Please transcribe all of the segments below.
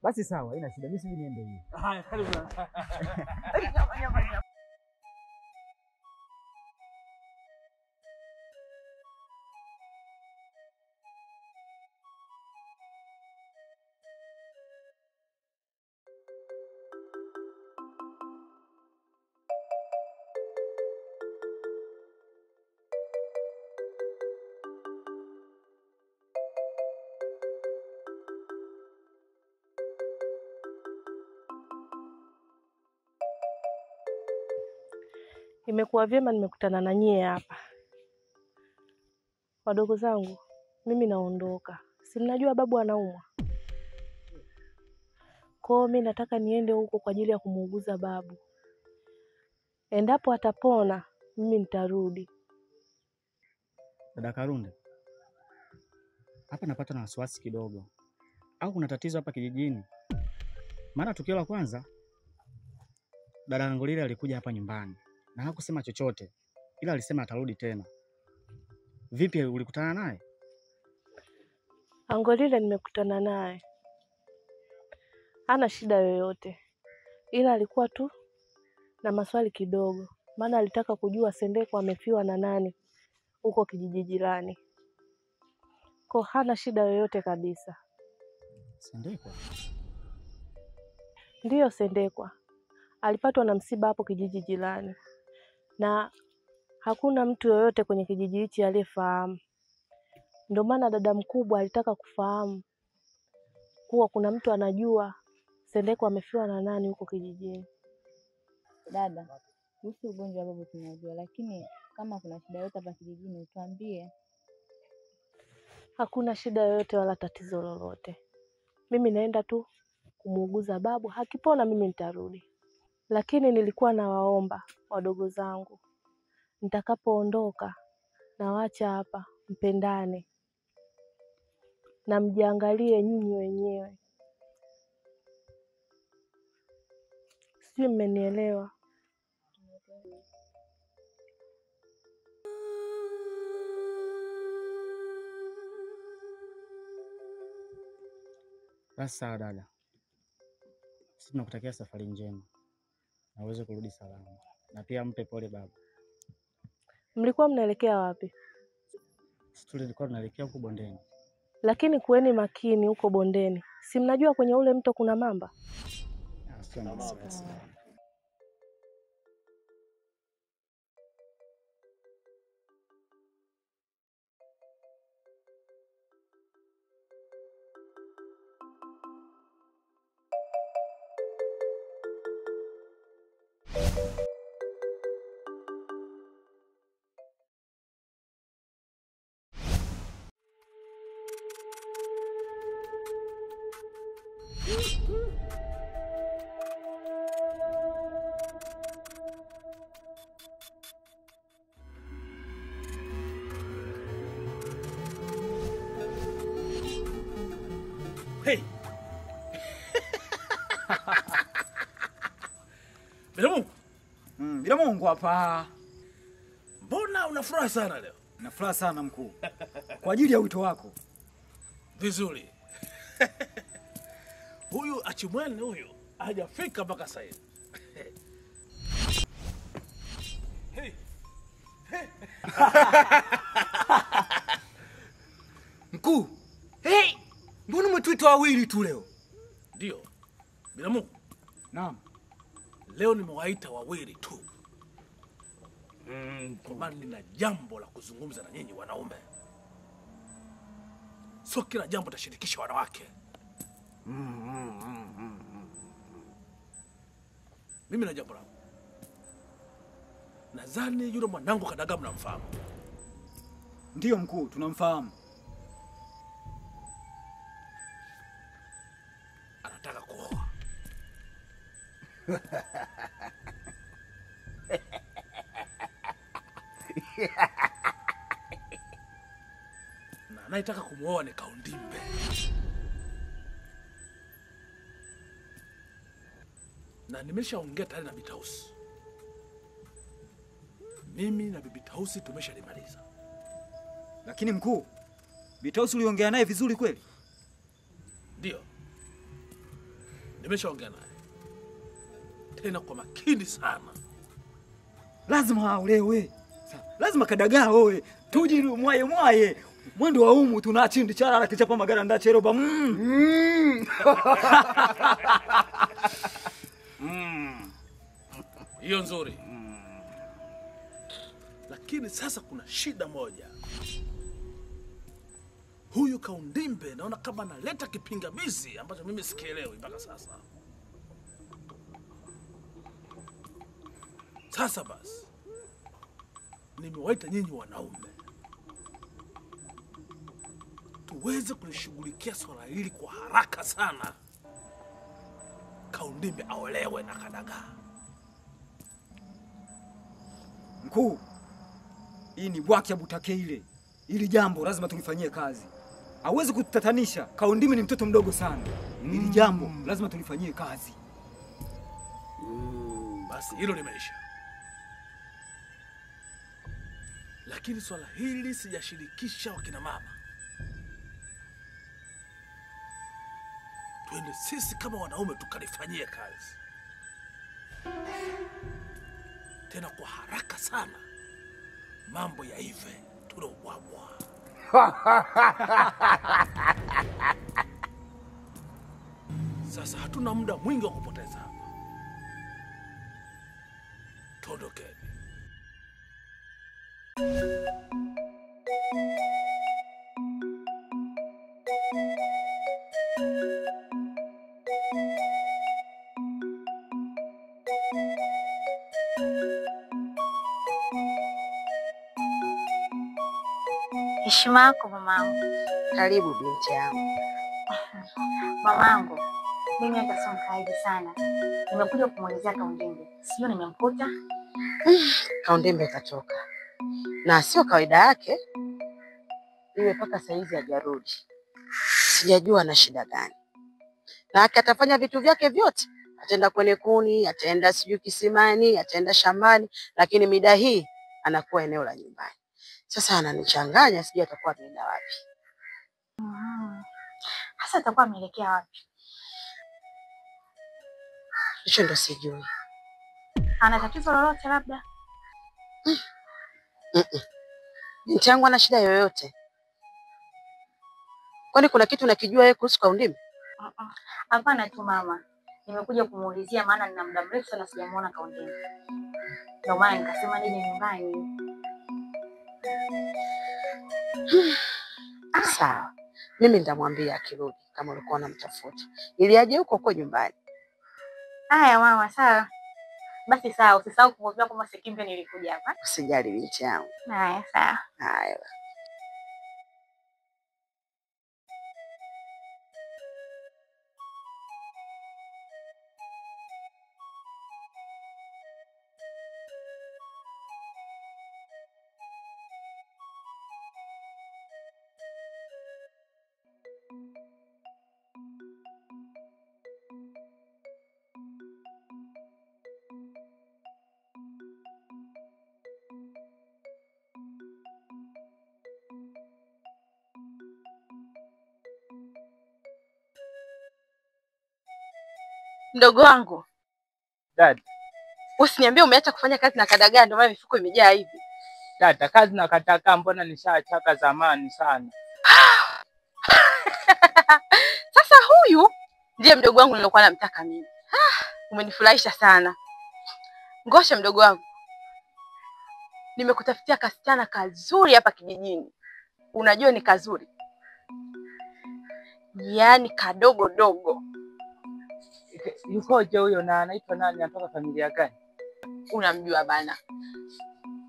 Basi sawa, haina shida. Mimi siji niende hiyo. Haya, karibu sana. Imekuwa vyema nimekutana na nyie hapa. Wadogo zangu, mimi naondoka. Si mnajua babu anaumwa. Kwa hiyo mimi nataka niende huko kwa ajili ya kumuuguza babu. Endapo atapona, mimi nitarudi. Dada Karunde, hapa napata na wasiwasi kidogo. Au kuna tatizo hapa kijijini? Maana tukio la kwanza dada Ngolile alikuja hapa nyumbani na hakusema chochote, ila alisema atarudi tena. Vipi, ulikutana naye? Ngolile nimekutana naye. Hana shida yoyote. Ila alikuwa tu na maswali kidogo. Maana alitaka kujua Sendeko amefiwa na nani huko kijiji jirani. Kwa hana shida yoyote kabisa. Sendeko? Ndiyo, Sendekwa alipatwa na msiba hapo kijiji jirani, na hakuna mtu yoyote kwenye kijiji hichi aliyefahamu. Ndio maana dada mkubwa alitaka kufahamu kuwa kuna mtu anajua Sendekwa amefiwa na nani huko kijijini. Dada, kuhusu ugonjwa wa babu tunajua, lakini kama kuna shida yoyote hapa kijijini utuambie. Hakuna shida yoyote wala tatizo lolote. Mimi naenda tu kumuuguza babu, hakipona mimi nitarudi. Lakini nilikuwa nawaomba wadogo zangu, nitakapoondoka na waacha hapa, mpendane na mjiangalie nyinyi wenyewe. Sijui mmenielewa. Basi sawa dada. Sisi tunakutakia safari njema na uweze kurudi salama. Na pia mpe pole babu. Mlikuwa mnaelekea wapi? Sisi tulikuwa tunaelekea huko bondeni. Lakini kuweni makini huko bondeni. Si mnajua kwenye ule mto kuna mamba? Sio na wasiwasi. Hey. Bila Mungu. Bila Mungu hapa. Mbona una furaha sana leo? Na furaha sana mkuu. Kwa ajili ya wito wako. Vizuri. Huyu Achimwene huyu hajafika mpaka sasa hivi. Hey. Hey. Mkuu. Hey! Mbona umetuita wawili tu leo? Ndio. Bila Mungu. Naam. Leo nimewaita wawili tu. Kwa maana nina jambo la kuzungumza na nyinyi wanaume. Sio kila jambo tashirikisha wanawake. Mimi na jambo langu. Nadhani yule mwanangu Kadaga mnamfahamu. Ndiyo mkuu, tunamfahamu. Anataka kuoa. Na anayetaka kumuoa ni Kaundimbe. Na nimeshaongea tayari na Bitausi. Mimi na Bibi Tausi tumeshalimaliza. Lakini mkuu, Bitausi uliongea naye vizuri kweli? Ndio. Nimeshaongea naye. Tena kwa makini sana. Lazima aolewe. Lazima Kadagaa oe. Tuji mwaye. Mwendo wa umu tunachindi charara kichapa magara ndacheroba. Hiyo nzuri. Lakini sasa kuna shida moja. Huyu Kaundimbe naona kama analeta kipingamizi ambacho mimi sikielewi mpaka sasa. Sasa basi, nimewaita nyinyi wanaume tuweze kulishughulikia swala hili kwa haraka sana. Kaundimbe aolewe na Kadagaa. Mkuu, hii ni bwaki ya Butake ile. Hili jambo lazima tulifanyie kazi. Hawezi kutatanisha. Kaundimbe ni mtoto mdogo sana. Hili jambo lazima tulifanyie kazi. Basi hilo limeisha. Lakini swala hili sijashirikisha wakina mama. Twende sisi kama wanaume tukalifanyie kazi. Tena kwa haraka sana. Mambo ya ive tulobwabwa. Sasa hatuna muda mwingi wa kupoteza hapa. Tuondokeni. Heshima yako mamangu. Karibu binti yangu. Mamangu, mimi hata sio mkaidi sana. Nimekuja kumuulizia Kaundimbe. Sio nimemkuta? Kaundimbe katoka. Na sio kawaida yake. Iwe paka saizi hajarudi. Sijajua na shida gani. Na atafanya vitu vyake vyote. Ataenda kwenye kuni, ataenda sijui kisimani, ataenda shambani, lakini mida hii anakuwa eneo la nyumbani. Sasa ananichanganya, sijui atakuwa ameenda wapi. Hasa atakuwa ameelekea wapi? Hicho ndo sijui. Ana tatizo lolote labda? Binti yangu ana shida yoyote? Kwani kuna kitu unakijua yeye kuhusu Kaundimbe? Hapana tu mama. Nimekuja kumuulizia maana nina muda mrefu sana sijamuona Kaundimbe. Ndio maana nikasema nije nyumbani. Sawa. Mimi nitamwambia akirudi kama ulikuwa unamtafuta. Ili aje huko nyumbani. Haya mama, sawa. Basi sawa, usisahau kumwambia kwamba Sekimbe nilikuja hapa. Usijali binti yangu. Haya, sawa. Haya. Mdogo wangu. Dada. Usiniambie umeacha kufanya kazi na Kadagaa ndio maana mifuko imejaa hivi. Dada, kazi na Kadagaa mbona nishachaka zamani sana. Sasa huyu ndiye mdogo wangu nilokuwa namtaka mimi. Umenifurahisha sana. Ngosha mdogo wangu. Nimekutafutia kasichana kazuri hapa kijijini. Unajua ni kazuri. Yaani kadogo dogo. Yukoje huyo na anaitwa nani, anatoka familia gani? Unamjua bana.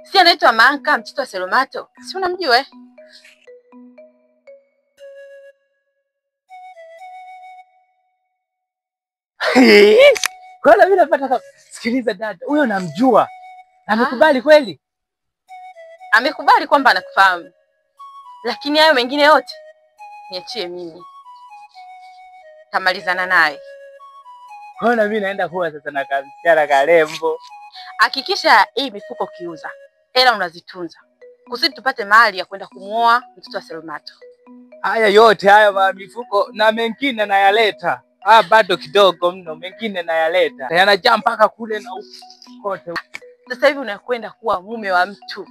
Si anaitwa Manka, mtoto wa Selomato. Si unamjua eh? Kwa nini napata sikiliza dada, huyo namjua. Amekubali kweli? Amekubali kwamba anakufahamu. Lakini hayo mengine yote niachie mimi. Tamalizana naye. Kwa nini mimi naenda kuwa sasa na kasichana kalembo? Hakikisha hii mifuko kiuza. Hela unazitunza. Kusudi tupate mahali ya kwenda kumuoa mtoto wa Selomato. Haya yote haya mifuko na mengine nayaleta. bado kidogo mno, mengine nayaleta. Yanajaa mpaka kule na huku kote. Sasa hivi unakwenda kuwa mume wa mtu.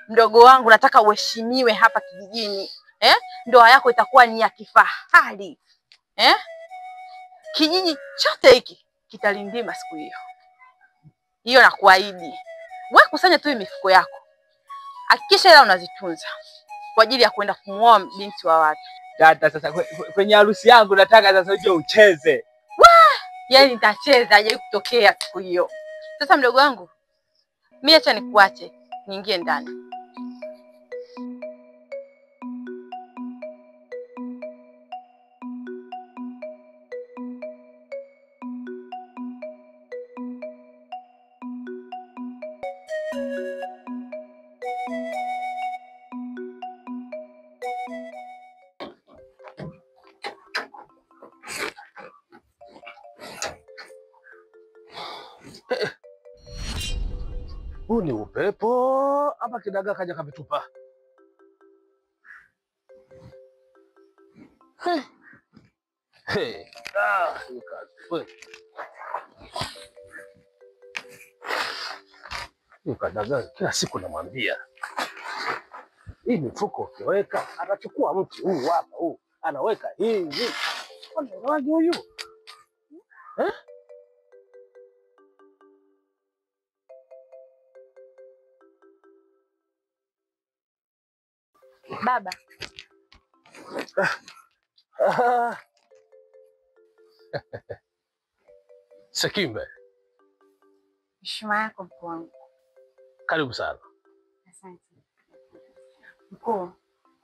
Mdogo wangu, nataka uheshimiwe hapa kijijini. Ndoa yako itakuwa ni ya kifahari. Kijiji chote hiki kitalindima siku hiyo. Hiyo nakuahidi. Wewe kusanya tu mifuko yako. Hakikisha hela unazitunza kwa ajili ya kwenda kumuoa binti wa watu. Dada, sasa kwenye harusi yangu nataka sasa uje ucheze. Yaani nitacheza aje kutokea siku hiyo. Sasa mdogo wangu, mimi acha nikuache, niingie ndani. Huu ni upepo hapa, kidagaa kaja kavitupa. Hii kazi. Hii kadagaa kila siku namwambia. Hii mifuko ukiweka, atachukua mti huu hapa huu, anaweka hivi. Anawaje huyu? Baba. Sekimbe. Heshima yako mkuu wangu. Karibu sana. Asante. Mkuu,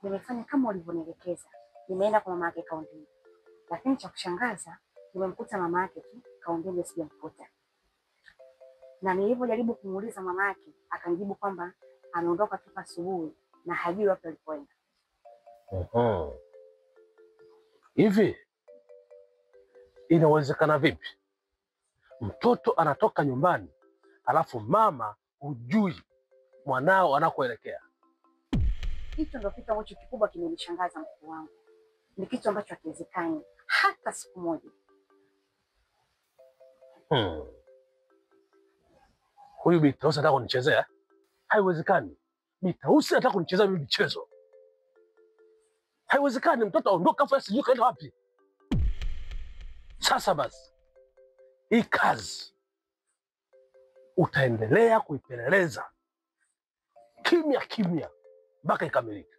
nimefanya kama ulivyonielekeza. Nimeenda kwa mama yake Kaundini. Lakini cha kushangaza, nimemkuta mama yake tu, Kaundini sijamkuta. Na nilipojaribu kumuuliza mama yake, akanijibu kwamba ameondoka toka asubuhi na hajui wapi alipoenda. Hivi inawezekana vipi? Mtoto anatoka nyumbani, alafu mama hujui mwanao anakoelekea? Hicho ndio kitu ambacho kikubwa kimenishangaza mkuu wangu. Ni kitu ambacho hakiwezekani hata siku moja. Huyu Bitausi anataka kunichezea? Haiwezekani. Bitausi anataka kunichezea mimi michezo. Haiwezekani, mtoto aondoka afu sijui kaenda wapi. Sasa basi, hii kazi utaendelea kuipeleleza kimya kimya mpaka ikamilike.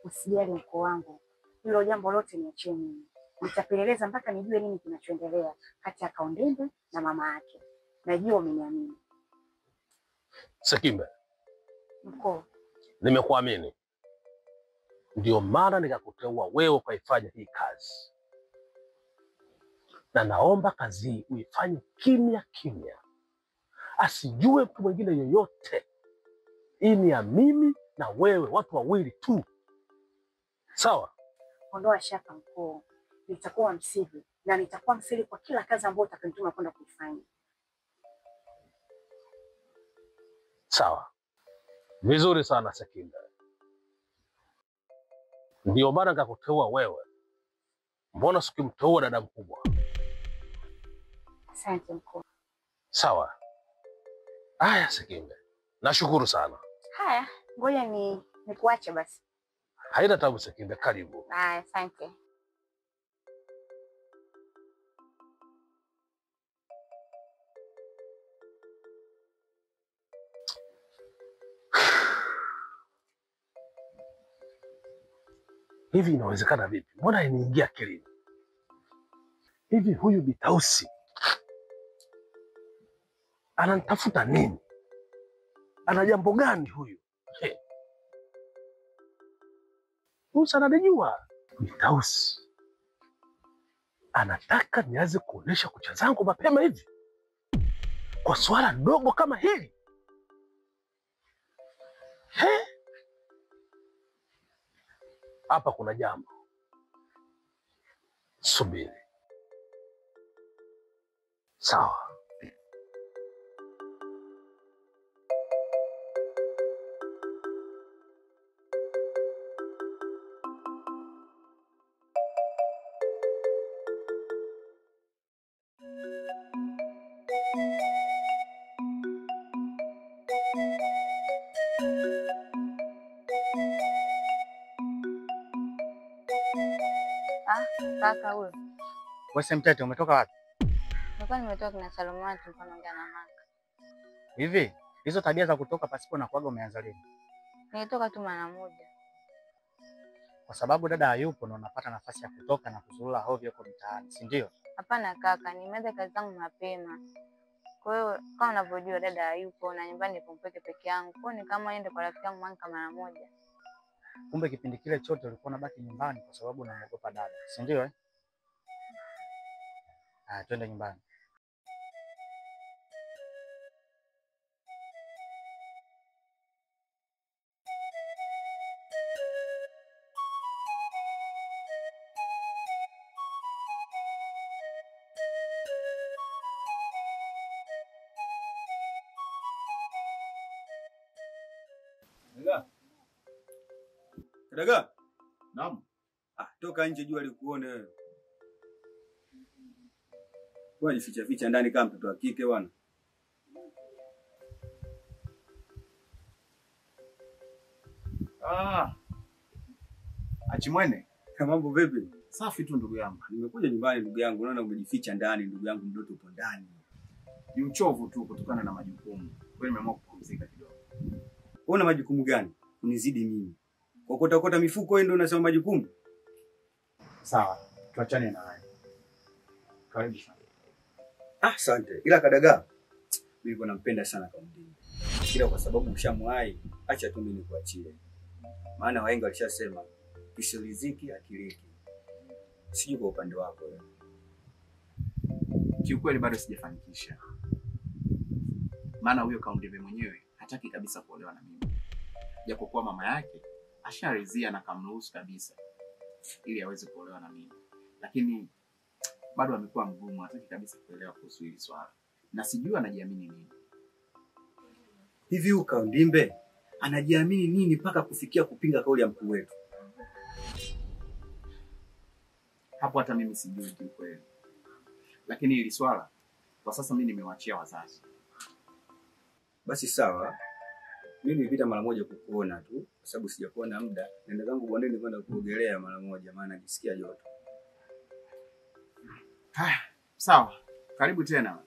Usijali mkuu wangu. Hilo jambo lote niachie mimi. Nitapeleleza mpaka nijue nini kinachoendelea kati ya Kaundimbe na mama yake. Najua umeniamini. Sekimbe. Mkuu. Nimekuamini. Ndio maana nikakuteua wewe ukaifanya hii kazi. Na naomba kazi hii uifanye kimya kimya. Asijue mtu mwingine yoyote. Hii ni ya mimi na wewe, watu wawili tu. Sawa? Ondoa shaka mkuu. Nitakuwa msiri na nitakuwa msiri kwa kila kazi ambayo utakanituma kwenda kuifanya. Sawa. Vizuri sana Sekimbe. Ndio maana nikakuteua wewe. Mbona sikimteua dada mkubwa? Asante mkuu. Sawa. Haya Sekimbe. Nashukuru sana. Haya, ngoja nikuache basi. Haina tabu Sekimbe, karibu. Haya, asante. Hivi inawezekana vipi? Mbona iniingia akilini? Hivi huyu Bitausi ananitafuta nini? Ana jambo gani huyu? Musa ananijua. Bitausi anataka nianze kuonesha kucha zangu mapema hivi kwa swala dogo kama hili? Hapa kuna jambo. Subiri. Sawa. Kaka huyo. Wewe Mtete umetoka wapi? Nilikuwa nimetoka kina Salomoni tulikuwa tunaongea na mama. Hivi hizo tabia za kutoka pasipo na kuaga umeanza lini? Nilitoka tu mara moja. Kwa sababu dada hayupo na unapata nafasi ya kutoka na kuzurura hovyo huko mtaani, si ndio? Hapana kaka, nimeanza kazi zangu mapema. Kwa hiyo kama unavyojua dada hayupo na nyumbani nipo peke yangu. Kwa hiyo ni kama niende kwa rafiki yangu Manka mara moja. Kumbe kipindi kile chote ulikuwa unabaki nyumbani kwa sababu unaogopa dada, si ndio eh? Twende nyumbani. Daga? Naam. Toka nje jua likuone wewe. Wewe jificha ficha ndani kama mtoto wa kike bwana. Achimwene. Mambo vipi? Safi tu ndugu yangu. Nimekuja nyumbani ndugu yangu, naona umejificha ndani ndugu yangu, mtoto upo ndani. Ni uchovu tu kutokana na majukumu. Kwa hiyo nimeamua kupumzika kidogo. Una majukumu gani? Unizidi mimi. Kokota mifuko wewe ndio unasema majukumu? Sawa, tuachane na haya. Karibu sana. Asante. Ila Kadaga, mimi nampenda sana Kaundimbe. Ila kwa sababu ushamwahi, acha tu mimi nikuachie. Maana wahenga walishasema kisiriziki akiliki. Sijui kwa upande wako wewe. Kiukweli bado sijafanikisha. Maana huyo Kaundimbe mwenyewe hataki kabisa kuolewa na mimi. Japokuwa mama yake asharidhia na kamruhusu kabisa ili aweze kuolewa na mimi. Lakini bado amekuwa mgumu, hataki kabisa kuelewa kuhusu hili swala. Na sijui anajiamini nini. Hivi huyu Kaundimbe anajiamini nini mpaka kufikia kupinga kauli ya mkuu wetu? Hapo hata mimi sijui kweli. Lakini hili swala kwa sasa mimi nimewaachia wazazi. Basi sawa. Mimi nilipita mara moja kukuona tu kwa sababu sijakuona muda. Nenda zangu bondeni kwenda kuogelea mara moja maana najisikia joto. Sawa. Karibu tena.